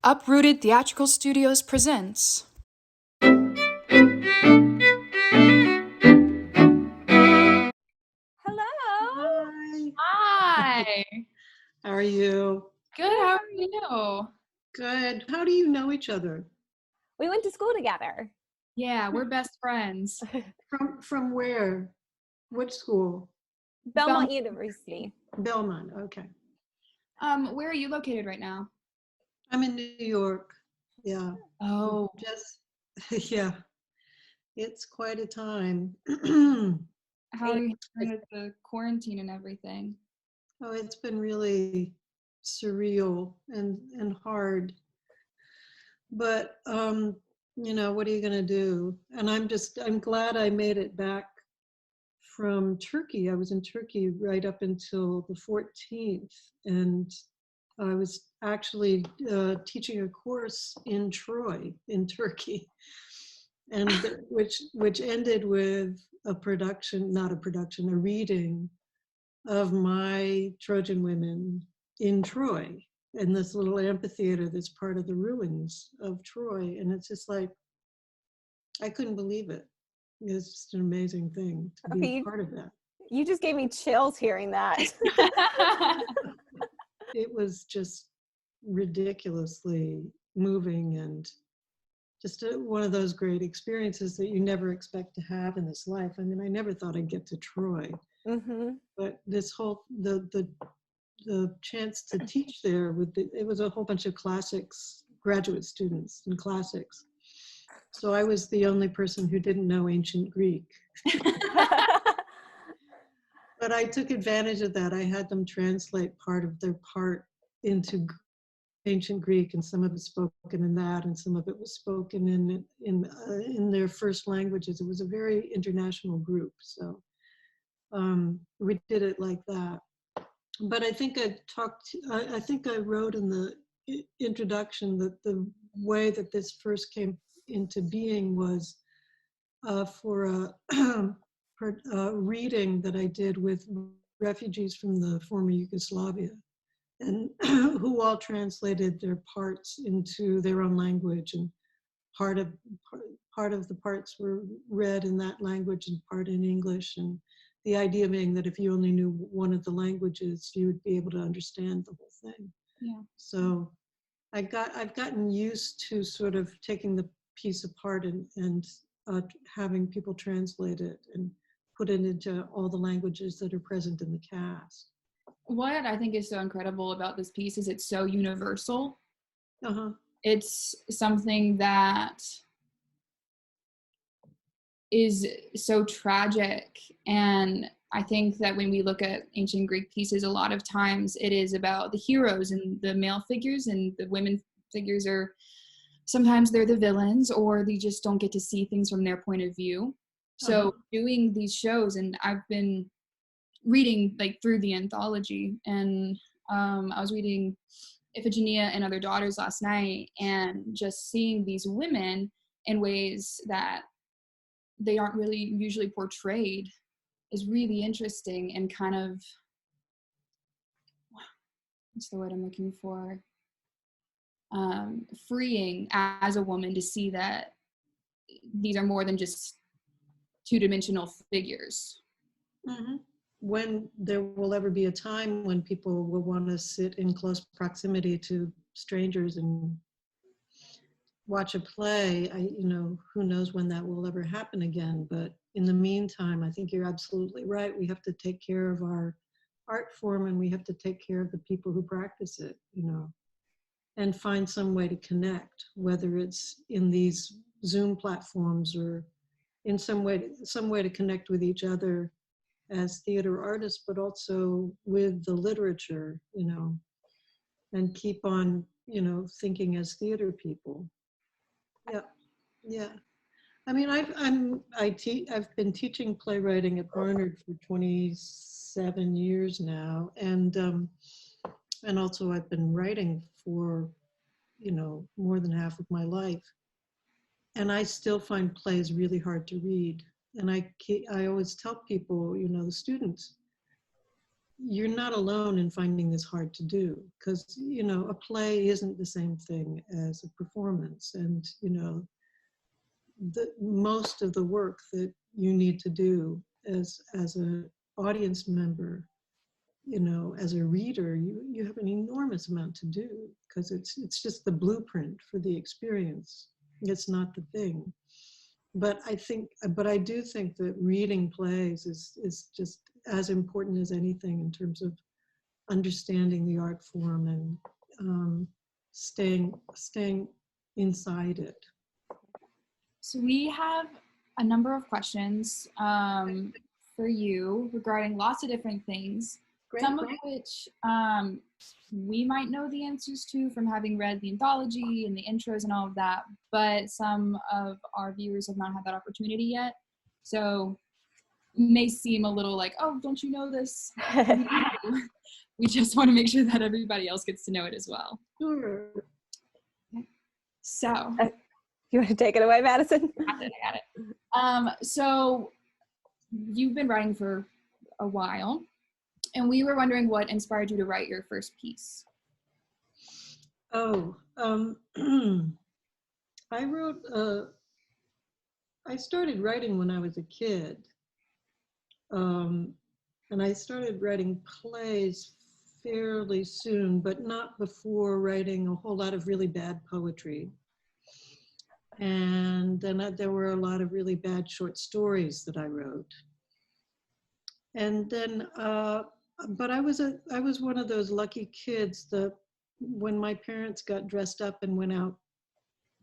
Uprooted Theatrical Studios presents. Hello. Hi. Hi. How are you? Good. How are you? Good. How do you know each other? We went to school together. Yeah, we're best friends. From where? Which school? Belmont University. Belmont. Okay. Where are you located right now? I'm in New York. Yeah. Oh, Just yeah. It's quite a time. how are you doing with the quarantine and everything? Oh, it's been really surreal and hard. But what are you going to do? And I'm glad I made it back from Turkey. I was in Turkey right up until the 14th, and I was actually teaching a course in Troy, in Turkey, and which ended with a reading of my Trojan women in Troy, in this little amphitheater that's part of the ruins of Troy. And it's just like, I couldn't believe it. It's just an amazing thing to be a part of that. You just gave me chills hearing that. It was just ridiculously moving and just one of those great experiences that you never expect to have in this life. I mean, I never thought I'd get to Troy, but this whole, the chance to teach there it was a whole bunch of classics, graduate students in classics. So I was the only person who didn't know ancient Greek. But I took advantage of that. I had them translate part of their part into ancient Greek, and some of it spoken in that, and some of it was spoken in their first languages. It was a very international group, so we did it like that. But I think I think I wrote in the introduction that the way that this first came into being was for a reading that I did with refugees from the former Yugoslavia, and who all translated their parts into their own language, and part of the parts were read in that language and part in English, and the idea being that if you only knew one of the languages, you would be able to understand the whole thing. Yeah. So I've gotten used to sort of taking the piece apart and having people translate it and put it into all the languages that are present in the cast. What I think is so incredible about this piece is it's so universal. It's something that is so tragic, and I think that when we look at ancient Greek pieces, a lot of times it is about the heroes and the male figures, and the women figures are sometimes they're the villains, or they just don't get to see things from their point of view. So doing these shows, and I've been reading like through the anthology, and I was reading Iphigenia and Other Daughters last night, and just seeing these women in ways that they aren't really usually portrayed is really interesting, and kind of, what's the word I'm looking for? Freeing as a woman to see that these are more than just two-dimensional figures. When there will ever be a time when people will want to sit in close proximity to strangers and watch a play, who knows when that will ever happen again. But in the meantime, I think you're absolutely right. We have to take care of our art form, and we have to take care of the people who practice it, and find some way to connect, whether it's in these Zoom platforms or in some way to connect with each other as theater artists, but also with the literature, and keep on, thinking as theater people. Yeah. I mean, I've been teaching playwriting at Barnard for 27 years now, and also I've been writing for, more than half of my life, and I still find plays really hard to read. And I always tell people, the students, you're not alone in finding this hard to do, because, you know, a play isn't the same thing as a performance. And, you know, most of the work that you need to do as an audience member, you know, as a reader, you have an enormous amount to do, because it's just the blueprint for the experience. It's not the thing. But I do think that reading plays is just as important as anything in terms of understanding the art form and staying inside it. So we have a number of questions for you regarding lots of different things. Great. Some of which we might know the answers to from having read the anthology and the intros and all of that, but some of our viewers have not had that opportunity yet. So it may seem a little like, oh, don't you know this? We just want to make sure that everybody else gets to know it as well. Sure. So You want to take it away, Madison? I got it. So you've been writing for a while, and we were wondering what inspired you to write your first piece. Oh, I started writing when I was a kid. And I started writing plays fairly soon, but not before writing a whole lot of really bad poetry. And then there were a lot of really bad short stories that I wrote. And then, but I was one of those lucky kids that when my parents got dressed up and went out,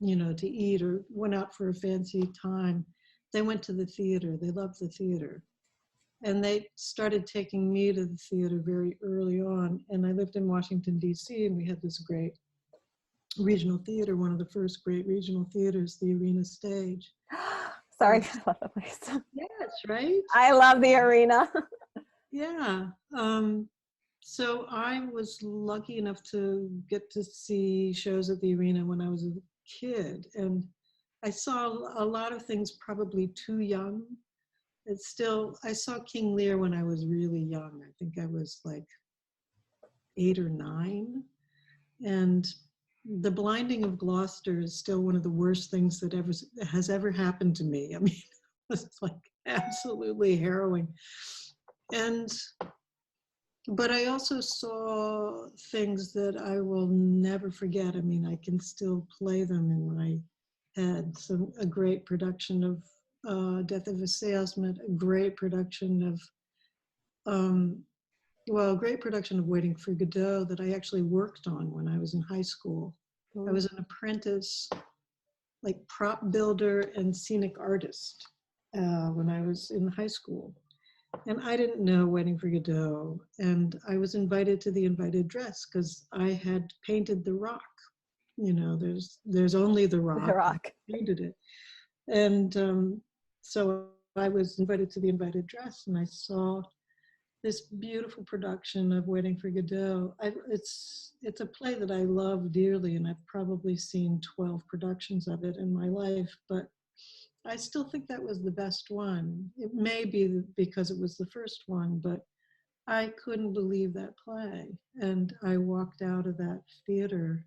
you know, to eat or went out for a fancy time, they went to the theater. They loved the theater. And they started taking me to the theater very early on. And I lived in Washington, D.C., and we had this great regional theater, one of the first great regional theaters, the Arena Stage. Sorry, I love the place. Yes, right? I love the Arena. Yeah. So I was lucky enough to get to see shows at the Arena when I was a kid. And I saw a lot of things probably too young. I saw King Lear when I was really young. I think I was like 8 or 9. And The Blinding of Gloucester is still one of the worst things that has ever happened to me. I mean, it's like absolutely harrowing. But I also saw things that I will never forget. I mean, I can still play them in my head. So a great production of Death of a Salesman, a great production of great production of Waiting for Godot that I actually worked on when I was in high school. I was an apprentice, like prop builder and scenic artist when I was in high school. And I didn't know Waiting for Godot. And I was invited to the invited dress because I had painted the rock. You know, there's only the rock. The rock. I painted it. And so I was invited to the invited dress, and I saw this beautiful production of Waiting for Godot. It's a play that I love dearly, and I've probably seen 12 productions of it in my life, but I still think that was the best one. It may be because it was the first one, but I couldn't believe that play. And I walked out of that theater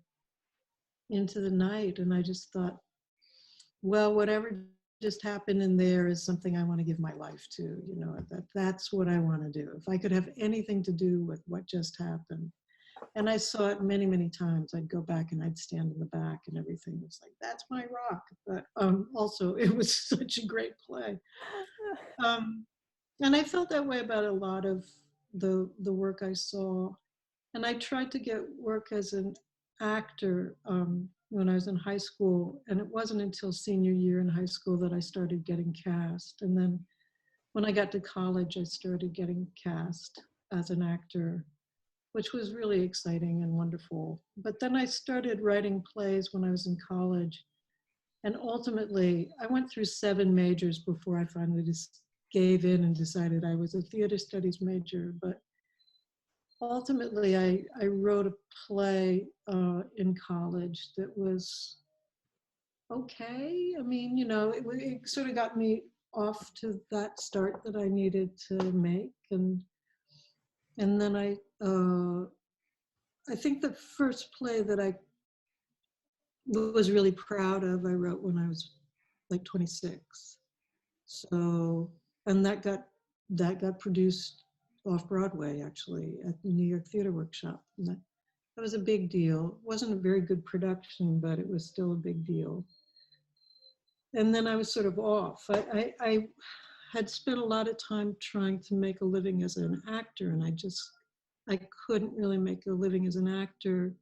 into the night, and I just thought, well, whatever just happened in there is something I want to give my life to. You know, that's what I want to do. If I could have anything to do with what just happened. And I saw it many, many times. I'd go back and I'd stand in the back and everything. It's like, that's my rock. But also, it was such a great play. And I felt that way about a lot of the work I saw. And I tried to get work as an actor when I was in high school. And it wasn't until senior year in high school that I started getting cast. And then when I got to college, I started getting cast as an actor, which was really exciting and wonderful. But then I started writing plays when I was in college. And ultimately, I went through 7 majors before I finally just gave in and decided I was a theater studies major. But ultimately, I wrote a play in college that was okay. I mean, you know, it sort of got me off to that start that I needed to make. And And then I think the first play that I was really proud of, I wrote when I was like 26. So, and that got produced off Broadway, actually, at the New York Theater Workshop. And that was a big deal. It wasn't a very good production, but it was still a big deal. And then I was sort of off. I had spent a lot of time trying to make a living as an actor, and I couldn't really make a living as an actor.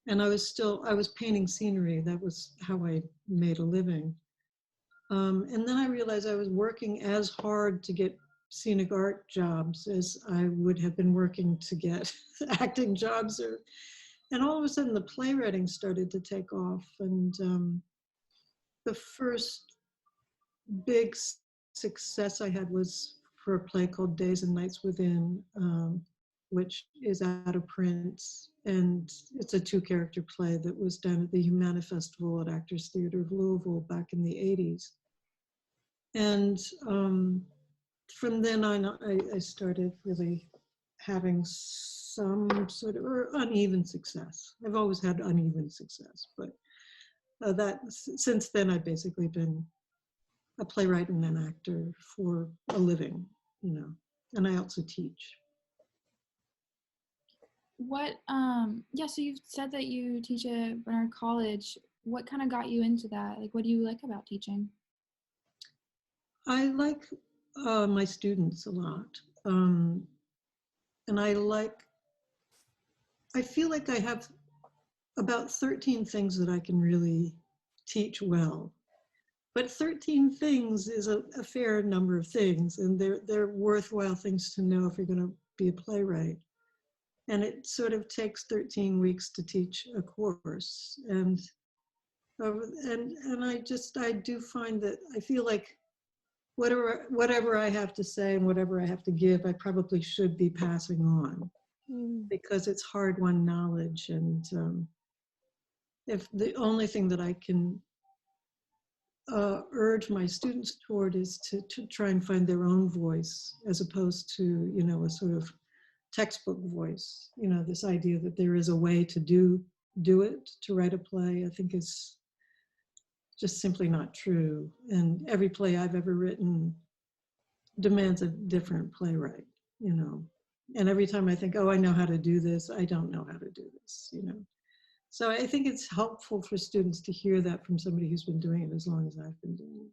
And I was painting scenery. That was how I made a living. And then I realized I was working as hard to get scenic art jobs as I would have been working to get acting jobs. And all of a sudden the playwriting started to take off. And the first big success I had was for a play called Days and Nights Within, which is out of print. And it's a 2-character play that was done at the Humana Festival at Actors Theater of Louisville back in the 80s. And from then on, I started really having some sort of uneven success. I've always had uneven success, but since then I've basically been a playwright and an actor for a living, and I also teach. So you've said that you teach at Barnard College. What kind of got you into that? Like, what do you like about teaching? I like my students a lot. And I feel like I have about 13 things that I can really teach well. But 13 things is a fair number of things, and they're worthwhile things to know if you're going to be a playwright. And it sort of takes 13 weeks to teach a course. And I do find that I feel like whatever I have to say and whatever I have to give, I probably should be passing on, because it's hard-won knowledge. And if the only thing that I can urge my students toward is to try and find their own voice, as opposed to, a sort of textbook voice. This idea that there is a way to do it, to write a play, I think is just simply not true. And every play I've ever written demands a different playwright, And every time I think, oh, I know how to do this, I don't know how to do this, So I think it's helpful for students to hear that from somebody who's been doing it as long as I've been doing it.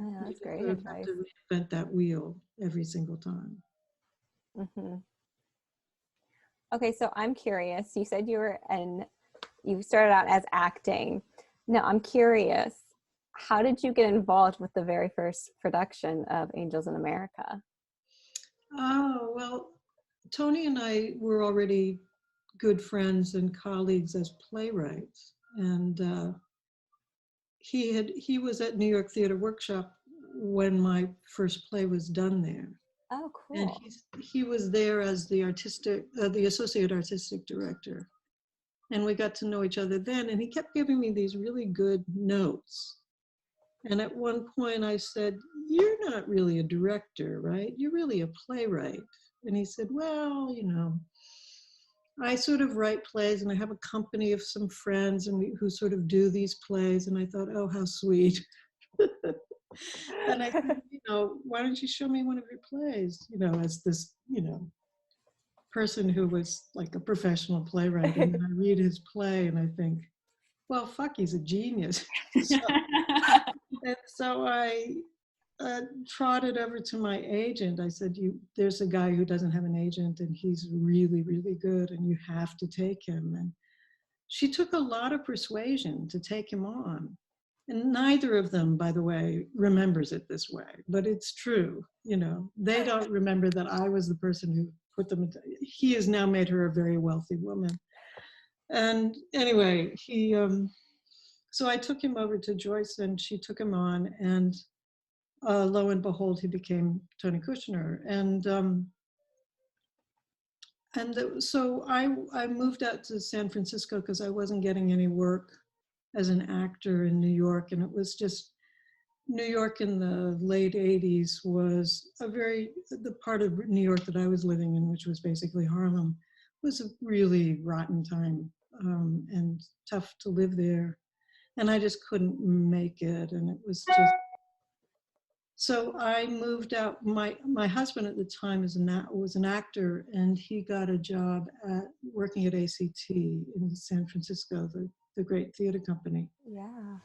Oh, that's great You advice. have to reinvent that wheel every single time. Mm-hmm. Okay, so I'm curious. You said you started out as acting. Now I'm curious, how did you get involved with the very first production of Angels in America? Oh, well, Tony and I were already good friends and colleagues as playwrights. And he was at New York Theater Workshop when my first play was done there. Oh, cool. And he was there as the associate artistic director. And we got to know each other then, and he kept giving me these really good notes. And at one point I said, "You're not really a director, right? You're really a playwright." And he said, "Well, I sort of write plays, and I have a company of some friends who sort of do these plays." And I thought, oh, how sweet. And I said, why don't you show me one of your plays, as this, person who was like a professional playwright. And then I read his play and I think, well, fuck, he's a genius. So I trotted over to my agent. I said, there's a guy who doesn't have an agent, and he's really, really good, and you have to take him. And she took a lot of persuasion to take him on. And neither of them, by the way, remembers it this way, but it's true. They don't remember that I was the person who put them into, he has now made her a very wealthy woman. And anyway, so I took him over to Joyce, and she took him on, and lo and behold, he became Tony Kushner. So I moved out to San Francisco because I wasn't getting any work as an actor in New York, and it was just New York in the late 80s was the part of New York that I was living in, which was basically Harlem, was a really rotten time, and tough to live there. And I just couldn't make it. And it was just, so I moved out. My husband at the time was an actor, and he got a job working at ACT in San Francisco, the great theater company. Yeah.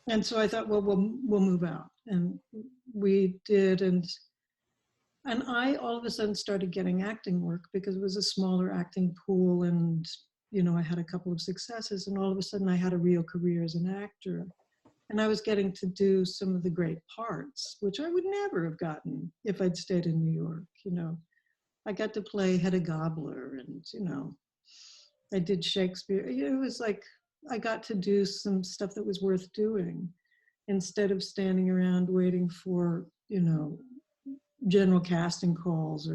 And so I thought, well, we'll move out, and we did. And I all of a sudden started getting acting work because it was a smaller acting pool, and I had a couple of successes, and all of a sudden I had a real career as an actor. And I was getting to do some of the great parts, which I would never have gotten if I'd stayed in New York. I got to play Hedda Gabler, and, I did Shakespeare. It was like I got to do some stuff that was worth doing instead of standing around waiting for, general casting calls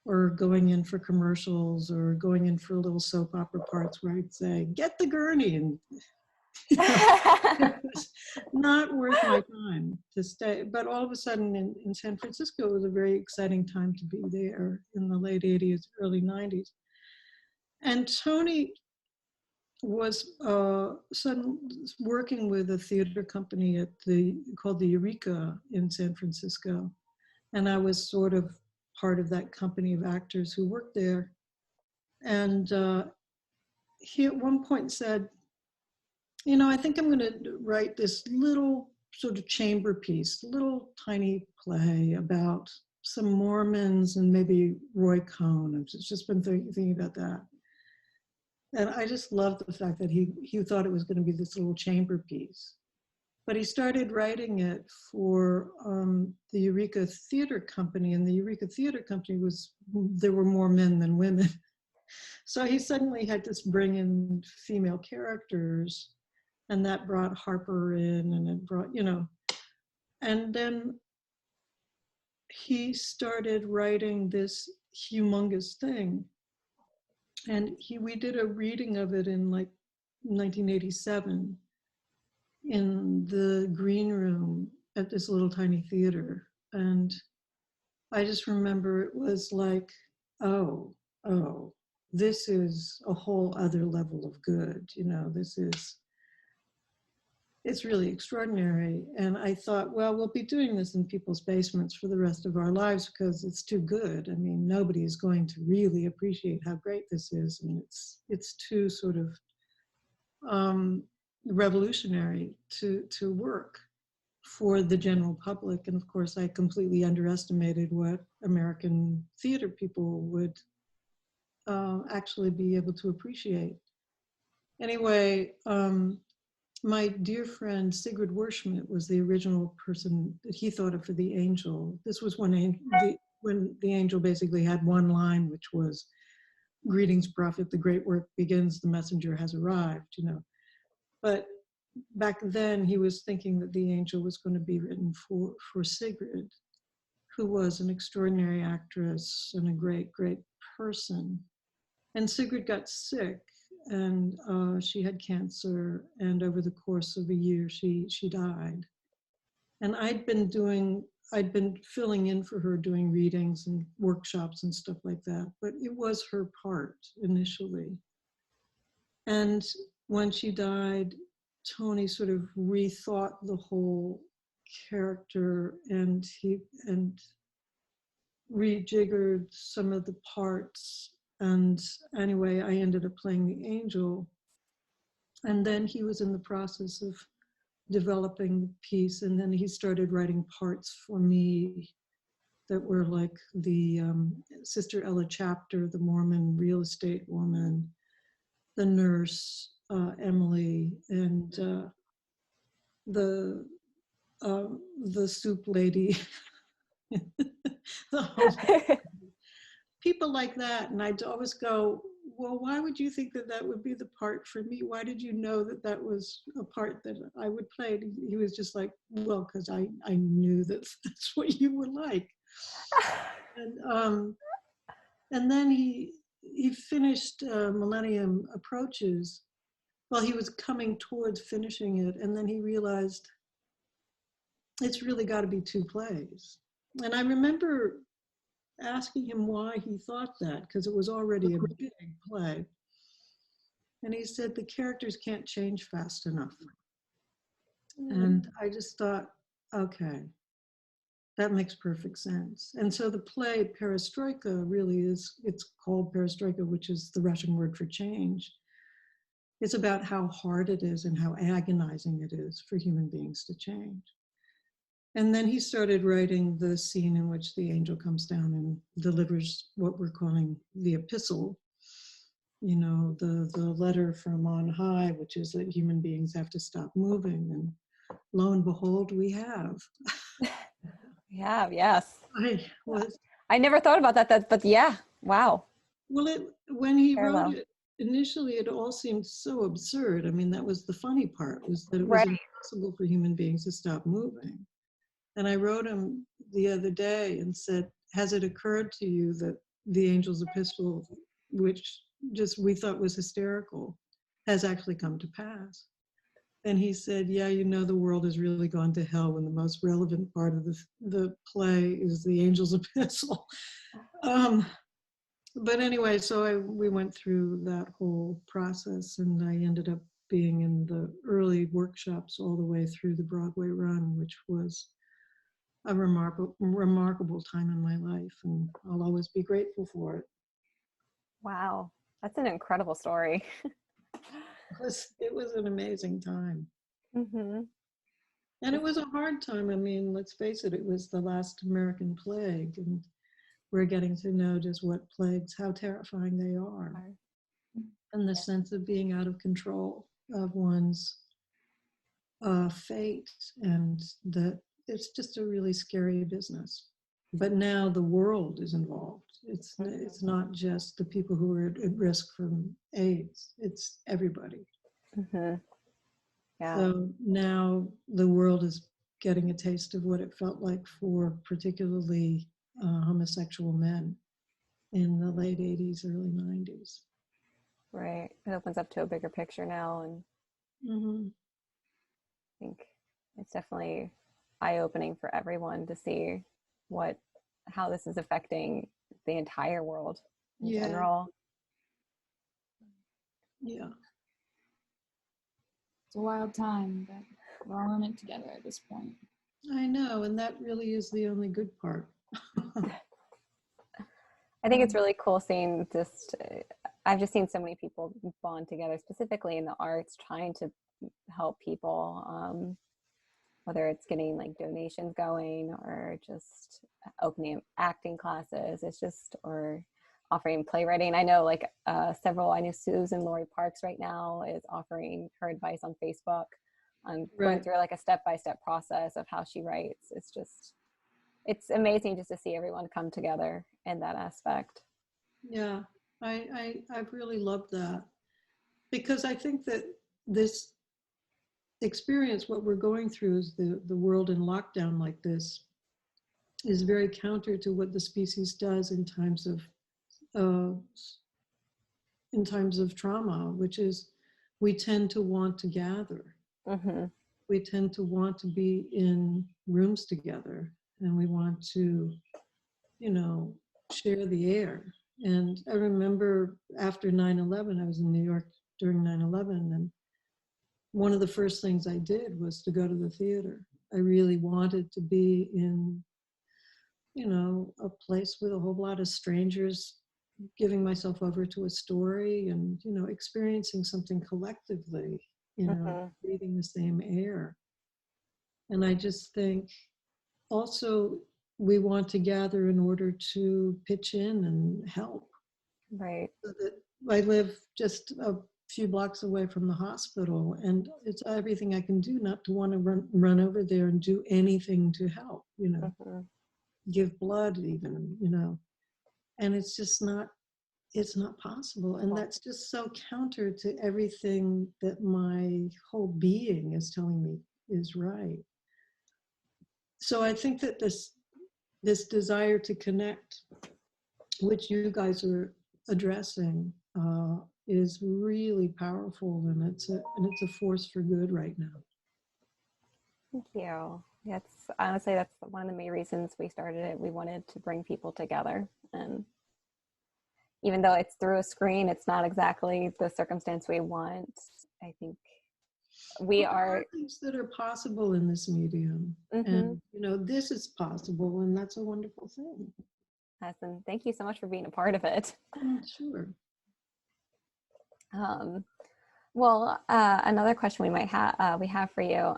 or going in for commercials or going in for little soap opera parts where I'd say, get the gurney, and it was not worth my time to stay. But all of a sudden in San Francisco, it was a very exciting time to be there in the late 80s, early 90s. And Tony was working with a theater company called the Eureka in San Francisco. And I was sort of part of that company of actors who worked there. And he at one point said, I think I'm going to write this little sort of chamber piece, little tiny play about some Mormons and maybe Roy Cohn. I've just been thinking about that. And I just loved the fact that he thought it was going to be this little chamber piece. But he started writing it for the Eureka Theater Company, and the Eureka Theater Company there were more men than women. So he suddenly had to bring in female characters, and that brought Harper in, and it brought, and then he started writing this humongous thing. And we did a reading of it in like 1987 in the green room at this little tiny theater. And I just remember it was like, oh, this is a whole other level of good. It's really extraordinary. And I thought, well, we'll be doing this in people's basements for the rest of our lives because it's too good. I mean, nobody is going to really appreciate how great this is. And it's too sort of revolutionary to work for the general public. And of course, I completely underestimated what American theater people would actually be able to appreciate. Anyway, my dear friend Sigrid Werschmidt was the original person that he thought of for the angel. This was when the angel basically had one line, which was, "Greetings, prophet, the great work begins, the messenger has arrived," But back then he was thinking that the angel was going to be written for Sigrid, who was an extraordinary actress and a great, great person. And Sigrid got sick, and she had cancer, and over the course of a year she died. And I'd been filling in for her doing readings and workshops and stuff like that, but it was her part initially. And when she died, Tony sort of rethought the whole character, and rejiggered some of the parts. And anyway, I ended up playing the angel. And then he was in the process of developing the piece, and then he started writing parts for me that were like the Sister Ella chapter, the Mormon real estate woman, the nurse, Emily, and the soup lady, people like that. And I'd always go, well, why would you think that would be the part for me? Why did you know that was a part that I would play? And he was just like, well, because I knew that's what you were like. And then he finished Millennium Approaches, well, he was coming towards finishing it, and then he realized it's really got to be 2 plays. And I remember asking him why he thought that, because it was already a big play. And he said the characters can't change fast enough. And I just thought, okay, that makes perfect sense. And so the play Perestroika really is, it's called Perestroika, which is the Russian word for change. It's about how hard it is and how agonizing it is for human beings to change. And then he started writing the scene in which the angel comes down and delivers what we're calling the Epistle, you know, the letter from on high, which is that human beings have to stop moving. And lo and behold, we have. Yeah, yes. I never thought about that, but yeah, wow. Well, when he wrote it, initially it all seemed so absurd. I mean, that was the funny part, was that it was impossible for human beings to stop moving. And I wrote him the other day and said, has it occurred to you that the angel's epistle, which just we thought was hysterical, has actually come to pass? And he said, yeah, you know, the world has really gone to hell when the most relevant part of the play is the angel's epistle. But anyway, so we went through that whole process, and I ended up being in the early workshops all the way through the Broadway run, which was a remarkable time in my life, and I'll always be grateful for it. Wow, that's an incredible story. It was an amazing time. Mm-hmm. And it was a hard time. I mean, let's face it, it was the last American plague, and we're getting to know just what plagues, how terrifying they are, and the sense of being out of control of one's fate, and that it's just a really scary business. But now the world is involved. It's not just the people who are at risk from AIDS, it's everybody. Mm-hmm. Yeah. So now the world is getting a taste of what it felt like for particularly homosexual men in the late 80s, early 90s. Right. It opens up to a bigger picture now, and I think it's definitely eye-opening for everyone to see how this is affecting the entire world in general. Yeah. It's a wild time, but we're all in it together at this point. I know, and that really is the only good part. I think it's really cool seeing I've just seen so many people bond together, specifically in the arts, trying to help people, whether it's getting like donations going or just opening acting classes, or offering playwriting. I know I know Susan Laurie Parks right now is offering her advice on Facebook on going through like a step-by-step process of how she writes. It's amazing just to see everyone come together in that aspect. Yeah, I've really loved that, because I think that this experience, what we're going through is the world in lockdown like this, is very counter to what the species does in times of trauma, which is we tend to want to gather. Mm-hmm. We tend to want to be in rooms together, and we want to, share the air. And I remember after 9/11, I was in New York during 9/11, and one of the first things I did was to go to the theater. I really wanted to be in, a place with a whole lot of strangers, giving myself over to a story and, experiencing something collectively, breathing the same air. And I just think also we want to gather in order to pitch in and help. Right. So that I live just a few blocks away from the hospital, and it's everything I can do not to want to run over there and do anything to help, give blood even, and it's just not possible. And that's just so counter to everything that my whole being is telling me is right. So I think that this desire to connect, which you guys are addressing, is really powerful, and it's a force for good right now. Thank you. That's honestly, that's one of the main reasons we started it. We wanted to bring people together, and even though it's through a screen, it's not exactly the circumstance we want. I think we There are things that are possible in this medium, and this is possible, and that's a wonderful thing. Awesome. Thank you so much for being a part of it. Sure. Well, another question we have for you.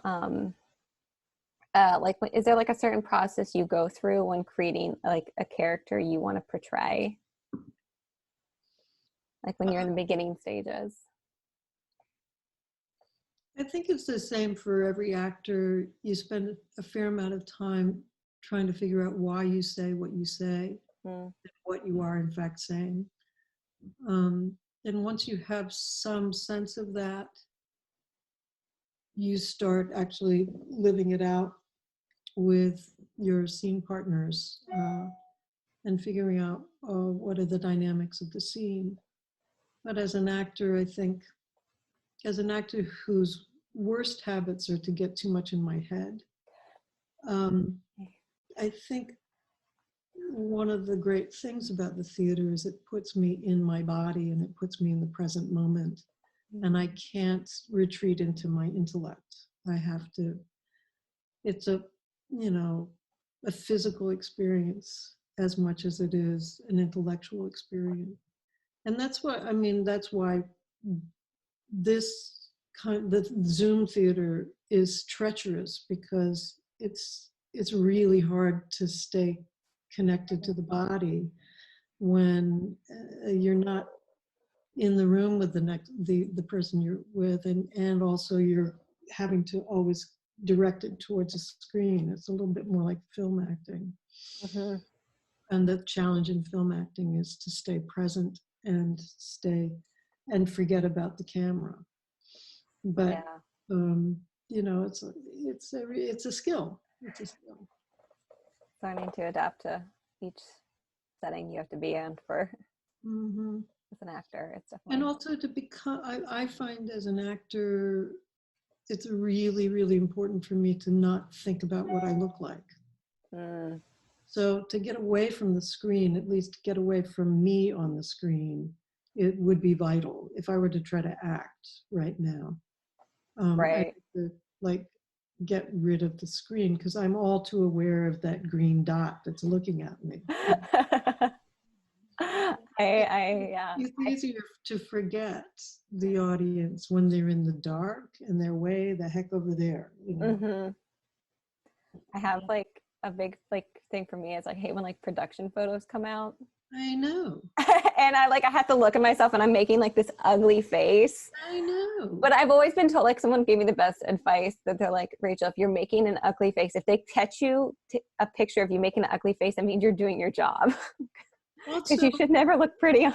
Is there like a certain process you go through when creating like a character you want to portray? Like when you're in the beginning stages? I think it's the same for every actor. You spend a fair amount of time trying to figure out why you say what you say, and what you are in fact saying. And once you have some sense of that, you start actually living it out with your scene partners and figuring out what are the dynamics of the scene. But as an actor, I think, as an actor whose worst habits are to get too much in my head, I think one of the great things about the theater is it puts me in my body and it puts me in the present moment. And I can't retreat into my intellect. I have to, it's a physical experience as much as it is an intellectual experience. And that's why the Zoom theater is treacherous, because it's really hard to stay connected to the body when you're not in the room with the person you're with, and also you're having to always direct it towards a screen. It's a little bit more like film acting. And the challenge in film acting is to stay present and forget about the camera. But it's a skill. It's a skill. Learning to adapt to each setting you have to be in for as an actor. It's definitely, and also to become. I find as an actor, it's really, really important for me to not think about what I look like. So to get away from the screen, at least get away from me on the screen, it would be vital if I were to try to act right now. Right. I have to, get rid of the screen, because I'm all too aware of that green dot that's looking at me. It's easier to forget the audience when they're in the dark and they're way the heck over there. I have a big thing for me is I hate when production photos come out. I know. And I have to look at myself and I'm making this ugly face. I know. But I've always been told, someone gave me the best advice, that they're like, Rachel, if you're making an ugly face, if they catch you a picture of you making an ugly face, that means you're doing your job. Because you should never look pretty.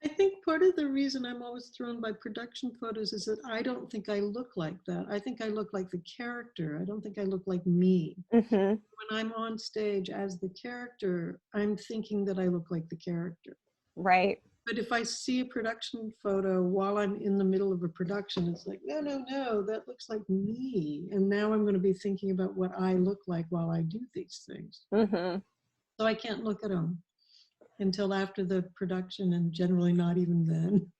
I think part of the reason I'm always thrown by production photos is that I don't think I look like that. I think I look like the character. I don't think I look like me. When I'm on stage as the character, I'm thinking that I look like the character. Right. But if I see a production photo while I'm in the middle of a production, it's like, no, that looks like me. And now I'm going to be thinking about what I look like while I do these things. So I can't look at them until after the production, and generally not even then.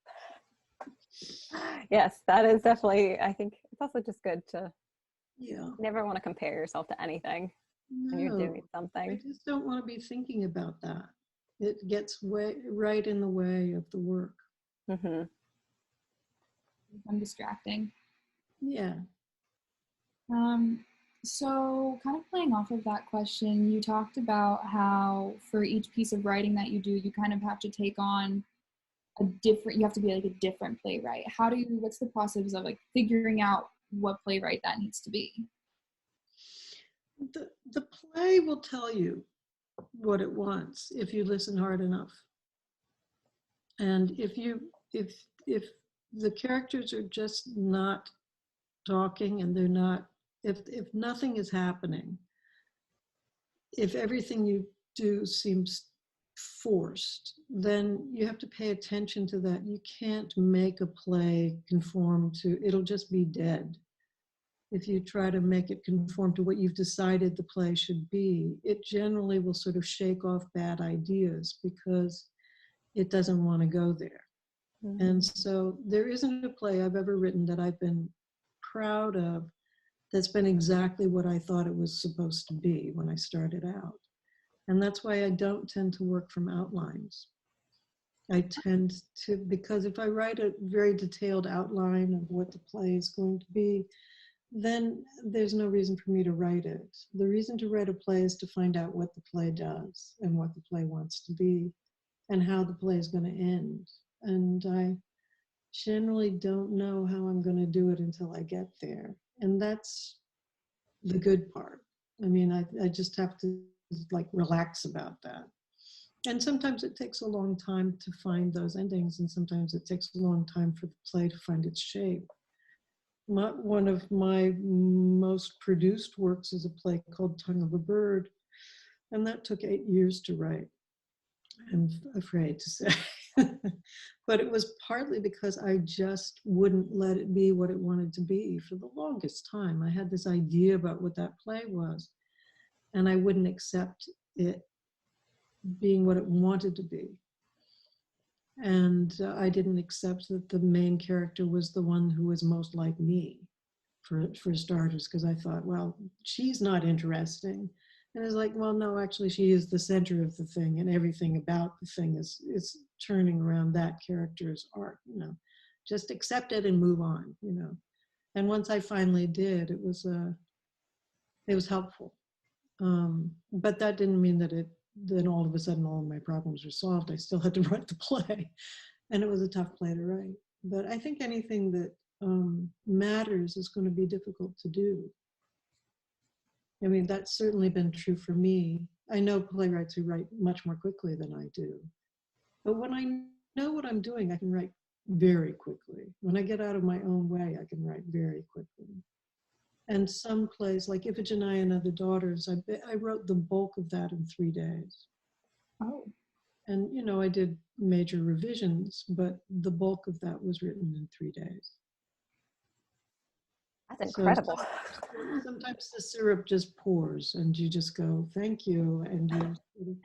Yes, that is definitely, I think it's also just good to never want to compare yourself to anything when you're doing something. I just don't want to be thinking about that. It gets right in the way of the work. I'm distracting. Yeah. So kind of playing off of that question, you talked about how for each piece of writing that you do, you kind of have to take on you have to be a different playwright. What's the process of figuring out what playwright that needs to be? The play will tell you what it wants if you listen hard enough. And if the characters are just not talking, and they're not, if nothing is happening, if everything you do seems forced, then you have to pay attention to that. You can't make a play conform to, it'll just be dead. If you try to make it conform to what you've decided the play should be, it generally will sort of shake off bad ideas because it doesn't want to go there. Mm-hmm. And so there isn't a play I've ever written that I've been proud of that's been exactly what I thought it was supposed to be when I started out. And that's why I don't tend to work from outlines. I tend to, because if I write a very detailed outline of what the play is going to be, then there's no reason for me to write it. The reason to write a play is to find out what the play does and what the play wants to be and how the play is going to end. And I generally don't know how I'm going to do it until I get there. And that's the good part. I mean, I just have to like relax about that. And sometimes it takes a long time to find those endings, and sometimes it takes a long time for the play to find its shape. One of my most produced works is a play called Tongue of a Bird, and that took 8 years to write, I'm afraid to say. But it was partly because I just wouldn't let it be what it wanted to be for the longest time. I had this idea about what that play was, and I wouldn't accept it being what it wanted to be. And I didn't accept that the main character was the one who was most like me, for starters, because I thought, well, she's not interesting. And it's like, well, no, actually, she is the center of the thing, and everything about the thing is turning around that character's arc. You know, just accept it and move on. You know, and once I finally did, it was helpful. But that didn't mean that then all of a sudden all of my problems were solved. I still had to write the play, and it was a tough play to write. But I think anything that matters is going to be difficult to do. I mean, that's certainly been true for me. I know playwrights who write much more quickly than I do. But when I know what I'm doing, I can write very quickly. When I get out of my own way, I can write very quickly. And some plays, like Iphigenia and Other Daughters, I wrote the bulk of that in 3 days. Oh. And, you know, I did major revisions, but the bulk of that was written in 3 days. That's incredible. So sometimes the syrup just pours and you just go, thank you. And you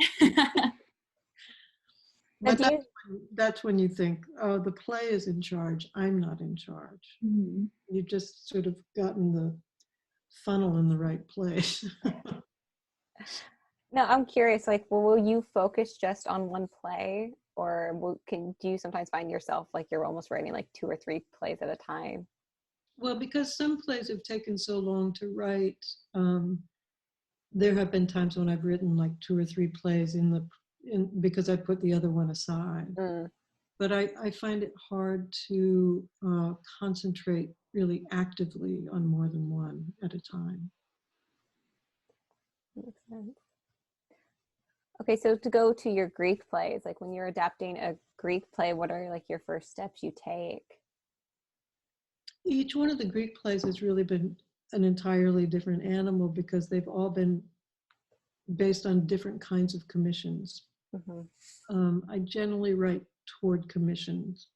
but that's when you think, oh, the play is in charge. I'm not in charge. Mm-hmm. You've just sort of gotten the funnel in the right place. Now, I'm curious, like, will you focus just on one play, or do you sometimes find yourself like you're almost writing like 2 or 3 plays at a time? Well, because some plays have taken so long to write, there have been times when I've written like 2 or 3 plays because I put the other one aside. Mm. But I find it hard to concentrate really actively on more than one at a time. Makes sense. Okay, so to go to your Greek plays, like when you're adapting a Greek play, what are like your first steps you take? Each one of the Greek plays has really been an entirely different animal because they've all been based on different kinds of commissions. Mm-hmm. I generally write toward commissions.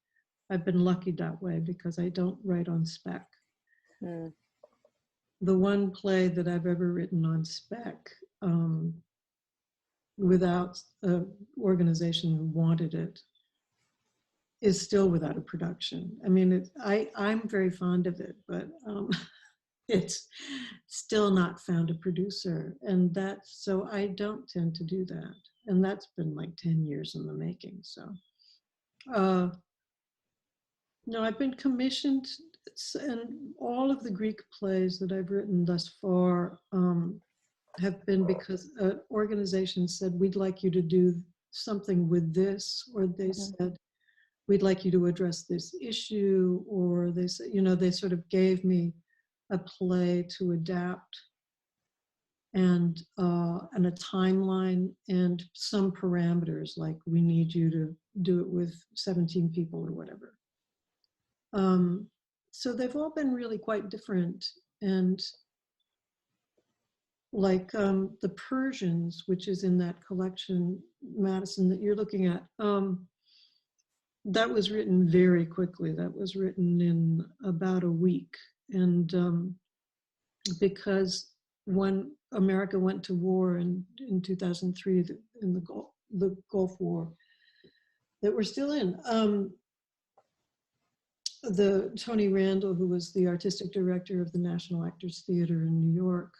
I've been lucky that way because I don't write on spec. Mm. The one play that I've ever written on spec without an organization who wanted it is still without a production. I mean, I'm very fond of it, but it's still not found a producer. And so I don't tend to do that. And that's been like 10 years in the making. So, no, I've been commissioned, and all of the Greek plays that I've written thus far have been because an organization said, we'd like you to do something with this, or they said, we'd like you to address this issue, or they said, you know, they sort of gave me a play to adapt and a timeline and some parameters, like we need you to do it with 17 people or whatever. So they've all been really quite different, and like the Persians, which is in that collection, Madison, that you're looking at. That was written very quickly. That was written in about a week. And because when America went to war in 2003, in the Gulf War that we're still in, the Tony Randall, who was the artistic director of the National Actors Theater in New York,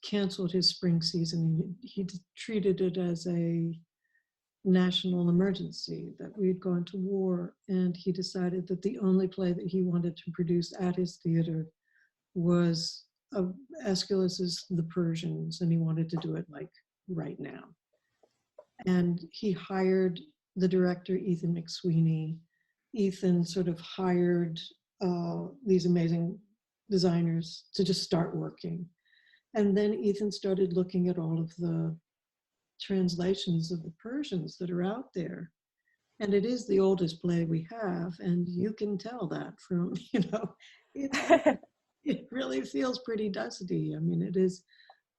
canceled his spring season. He treated it as a national emergency, that we had gone to war, and he decided that the only play that he wanted to produce at his theater was Aeschylus's The Persians, and he wanted to do it like right now. And he hired the director, Ethan McSweeney. Ethan sort of hired these amazing designers to just start working. And then Ethan started looking at all of the translations of the Persians that are out there. And it is the oldest play we have, and you can tell that from, it really feels pretty dusty. I mean, it is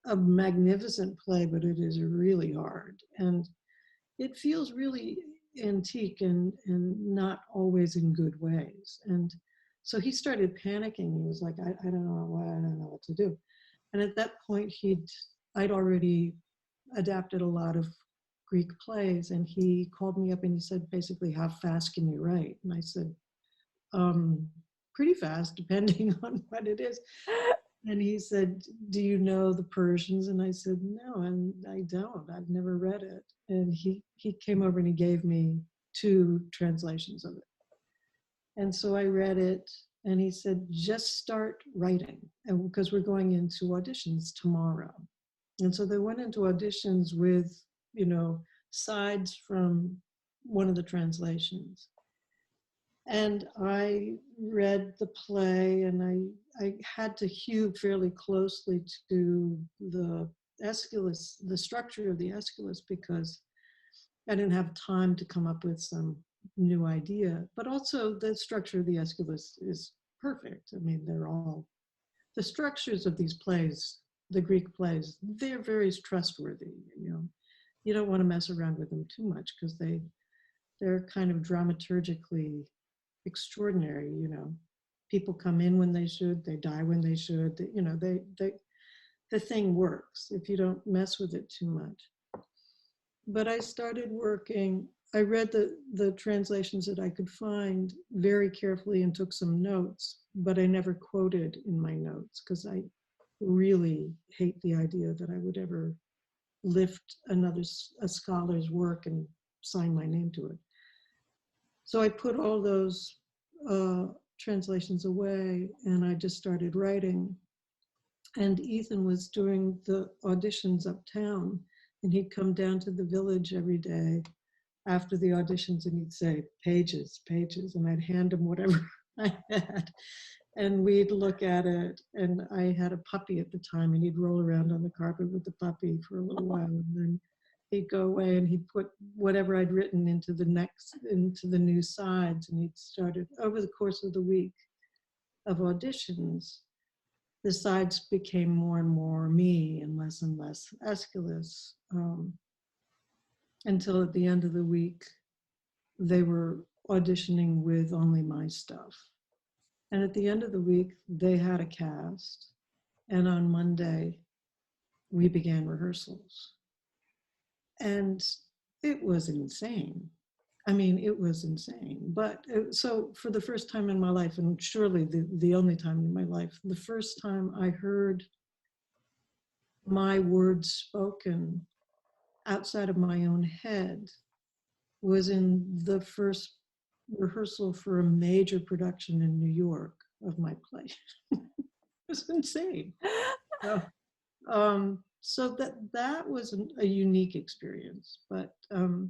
a magnificent play, but it is really hard. And it feels really antique and not always in good ways. And so he started panicking. He was like, I don't know what to do. And at that point, I'd already adapted a lot of Greek plays, and he called me up and he said, basically, how fast can you write? And I said, pretty fast, depending on what it is. And he said, do you know the Persians? And I said, no, and I don't. I've never read it. And he came over and he gave me 2 translations of it. And so I read it, and he said, just start writing, and because we're going into auditions tomorrow. And so they went into auditions with, sides from one of the translations. And I read the play, and I had to hew fairly closely to the Aeschylus, the structure of the Aeschylus, because I didn't have time to come up with some new idea. But also the structure of the Aeschylus is perfect. I mean, the structures of these plays, the Greek plays, they're very trustworthy. You don't want to mess around with them too much, because they're kind of dramaturgically extraordinary. People come in when they should, they die when they should. The thing works if you don't mess with it too much. But I started working. I read the translations that I could find very carefully and took some notes, but I never quoted in my notes, because I really hate the idea that I would ever lift a scholar's work and sign my name to it. So I put all those translations away, and I just started writing. And Ethan was doing the auditions uptown, and he'd come down to the village every day after the auditions, and he'd say, pages, pages, and I'd hand him whatever I had. And we'd look at it, and I had a puppy at the time, and he'd roll around on the carpet with the puppy for a little while, and then he'd go away and he'd put whatever I'd written into the new sides, and he'd started over the course of the week of auditions. The sides became more and more me and less Aeschylus, until at the end of the week, they were auditioning with only my stuff. And at the end of the week, they had a cast. And on Monday, we began rehearsals. And it was insane. I mean, it was insane. But so for the first time in my life, and surely the only time in my life, the first time I heard my words spoken outside of my own head was in the first rehearsal for a major production in New York of my play. It was insane. So that was a unique experience, but the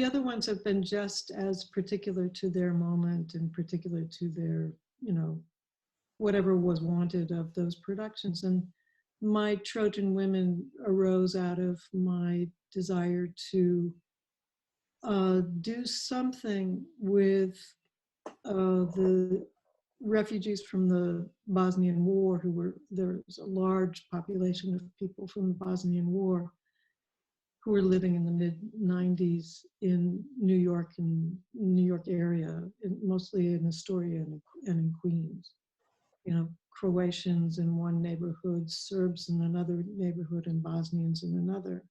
other ones have been just as particular to their moment and particular to their, whatever was wanted of those productions. And my Trojan Women arose out of my desire to do something with the refugees from the Bosnian War there was a large population of people from the Bosnian War who were living in the mid-90s in New York and New York area, mostly in Astoria and in Queens. You know, Croatians in one neighborhood, Serbs in another neighborhood, and Bosnians in another.